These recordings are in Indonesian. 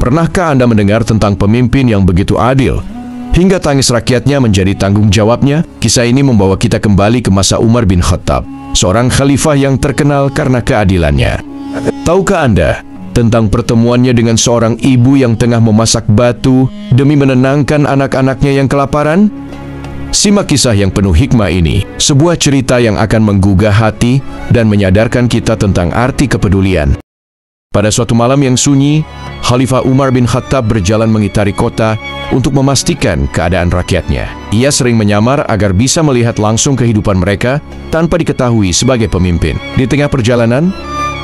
Pernahkah Anda mendengar tentang pemimpin yang begitu adil hingga tangis rakyatnya menjadi tanggung jawabnya? Kisah ini membawa kita kembali ke masa Umar bin Khattab, seorang khalifah yang terkenal karena keadilannya. Tahukah Anda tentang pertemuannya dengan seorang ibu yang tengah memasak batu demi menenangkan anak-anaknya yang kelaparan? Simak kisah yang penuh hikmah ini, sebuah cerita yang akan menggugah hati dan menyadarkan kita tentang arti kepedulian. Pada suatu malam yang sunyi, Khalifah Umar bin Khattab berjalan mengitari kota untuk memastikan keadaan rakyatnya. Ia sering menyamar agar bisa melihat langsung kehidupan mereka tanpa diketahui sebagai pemimpin. Di tengah perjalanan,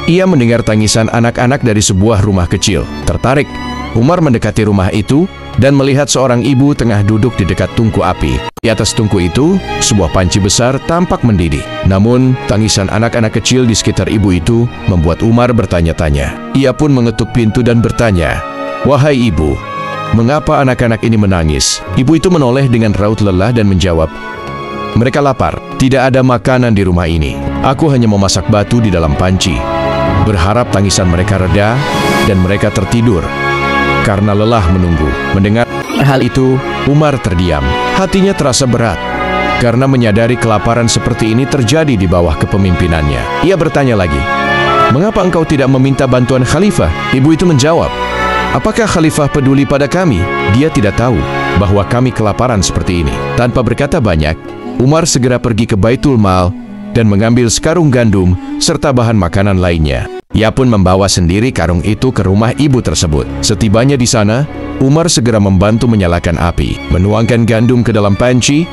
ia mendengar tangisan anak-anak dari sebuah rumah kecil. Tertarik, Umar mendekati rumah itu dan melihat seorang ibu tengah duduk di dekat tungku api. Di atas tungku itu, sebuah panci besar tampak mendidih. Namun, tangisan anak-anak kecil di sekitar ibu itu membuat Umar bertanya-tanya. Ia pun mengetuk pintu dan bertanya, "Wahai ibu, mengapa anak-anak ini menangis?" Ibu itu menoleh dengan raut lelah dan menjawab, "Mereka lapar. Tidak ada makanan di rumah ini. Aku hanya memasak batu di dalam panci." Berharap tangisan mereka reda dan mereka tertidur karena lelah menunggu. Mendengar hal itu, Umar terdiam. Hatinya terasa berat karena menyadari kelaparan seperti ini terjadi di bawah kepemimpinannya. Ia bertanya lagi, "Mengapa engkau tidak meminta bantuan khalifah?" Ibu itu menjawab, "Apakah khalifah peduli pada kami? Dia tidak tahu bahwa kami kelaparan seperti ini." Tanpa berkata banyak, Umar segera pergi ke Baitul Mal dan mengambil sekarung gandum serta bahan makanan lainnya. Ia pun membawa sendiri karung itu ke rumah ibu tersebut. Setibanya di sana, Umar segera membantu menyalakan api, menuangkan gandum ke dalam panci,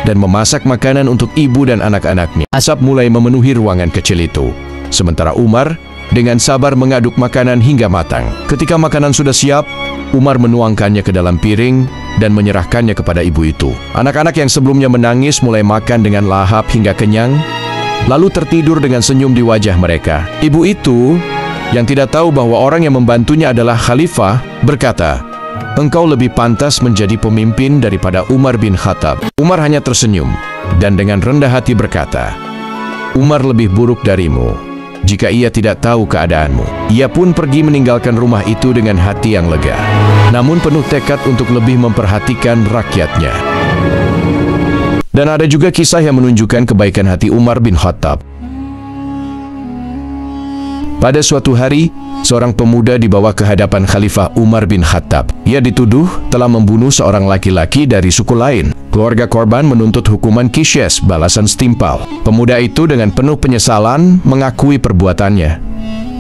dan memasak makanan untuk ibu dan anak-anaknya. Asap mulai memenuhi ruangan kecil itu. Sementara Umar dengan sabar mengaduk makanan hingga matang. Ketika makanan sudah siap, Umar menuangkannya ke dalam piring dan menyerahkannya kepada ibu itu. Anak-anak yang sebelumnya menangis mulai makan dengan lahap hingga kenyang, lalu tertidur dengan senyum di wajah mereka. Ibu itu, yang tidak tahu bahwa orang yang membantunya adalah khalifah, berkata, "Engkau lebih pantas menjadi pemimpin daripada Umar bin Khattab." Umar hanya tersenyum dan dengan rendah hati berkata, "Umar lebih buruk darimu jika ia tidak tahu keadaanmu." Ia pun pergi meninggalkan rumah itu dengan hati yang lega, namun penuh tekad untuk lebih memperhatikan rakyatnya. Dan ada juga kisah yang menunjukkan kebaikan hati Umar bin Khattab. Pada suatu hari, seorang pemuda dibawa ke hadapan Khalifah Umar bin Khattab. Ia dituduh telah membunuh seorang laki-laki dari suku lain. Keluarga korban menuntut hukuman qisyas, balasan setimpal. Pemuda itu dengan penuh penyesalan mengakui perbuatannya.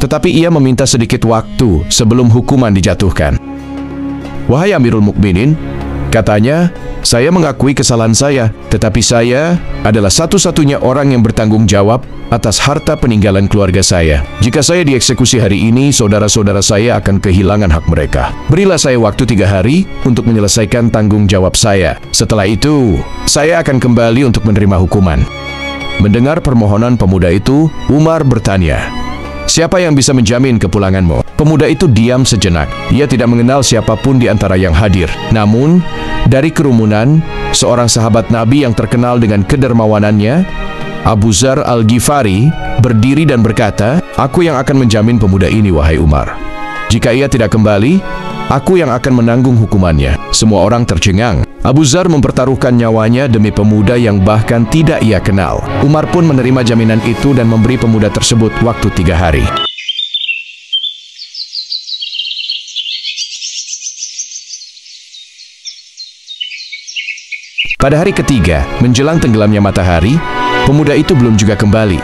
Tetapi ia meminta sedikit waktu sebelum hukuman dijatuhkan. "Wahai Amirul Mukminin," katanya, "saya mengakui kesalahan saya, tetapi saya adalah satu-satunya orang yang bertanggung jawab atas harta peninggalan keluarga saya. Jika saya dieksekusi hari ini, saudara-saudara saya akan kehilangan hak mereka. Berilah saya waktu 3 hari untuk menyelesaikan tanggung jawab saya. Setelah itu, saya akan kembali untuk menerima hukuman." Mendengar permohonan pemuda itu, Umar bertanya, "Siapa yang bisa menjamin kepulanganmu?" Pemuda itu diam sejenak. Ia tidak mengenal siapapun di antara yang hadir. Namun, dari kerumunan, seorang sahabat Nabi yang terkenal dengan kedermawanannya, Abu Dzar Al-Ghifari, berdiri dan berkata, "Aku yang akan menjamin pemuda ini, wahai Umar. Jika ia tidak kembali, aku yang akan menanggung hukumannya." Semua orang tercengang. Abu Dzar mempertaruhkan nyawanya demi pemuda yang bahkan tidak ia kenal. Umar pun menerima jaminan itu dan memberi pemuda tersebut waktu 3 hari. Pada hari ketiga, menjelang tenggelamnya matahari, pemuda itu belum juga kembali.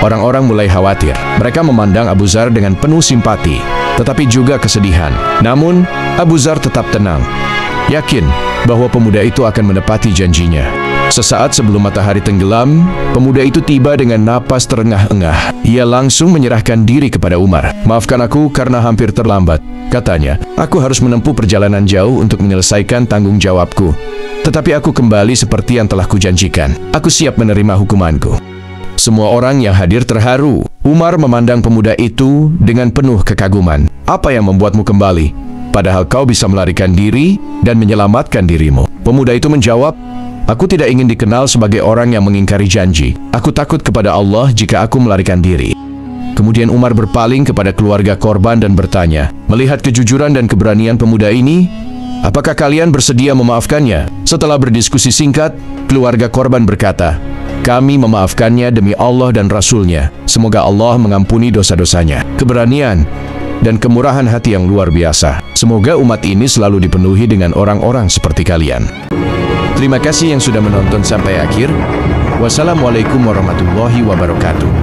Orang-orang mulai khawatir. Mereka memandang Abu Dzar dengan penuh simpati, tetapi juga kesedihan. Namun, Abu Dzar tetap tenang, yakin bahwa pemuda itu akan menepati janjinya. Sesaat sebelum matahari tenggelam, pemuda itu tiba dengan napas terengah-engah. Ia langsung menyerahkan diri kepada Umar. "Maafkan aku karena hampir terlambat," katanya. "Aku harus menempuh perjalanan jauh untuk menyelesaikan tanggung jawabku. Tetapi aku kembali seperti yang telah kujanjikan. Aku siap menerima hukumanku." Semua orang yang hadir terharu. Umar memandang pemuda itu dengan penuh kekaguman. "Apa yang membuatmu kembali? Padahal kau bisa melarikan diri dan menyelamatkan dirimu." Pemuda itu menjawab, "Aku tidak ingin dikenal sebagai orang yang mengingkari janji. Aku takut kepada Allah jika aku melarikan diri." Kemudian Umar berpaling kepada keluarga korban dan bertanya, "Melihat kejujuran dan keberanian pemuda ini, apakah kalian bersedia memaafkannya?" Setelah berdiskusi singkat, keluarga korban berkata, "Kami memaafkannya demi Allah dan Rasul-Nya. Semoga Allah mengampuni dosa-dosanya." Keberanian dan kemurahan hati yang luar biasa. Semoga umat ini selalu dipenuhi dengan orang-orang seperti kalian. Terima kasih yang sudah menonton sampai akhir. Wassalamualaikum warahmatullahi wabarakatuh.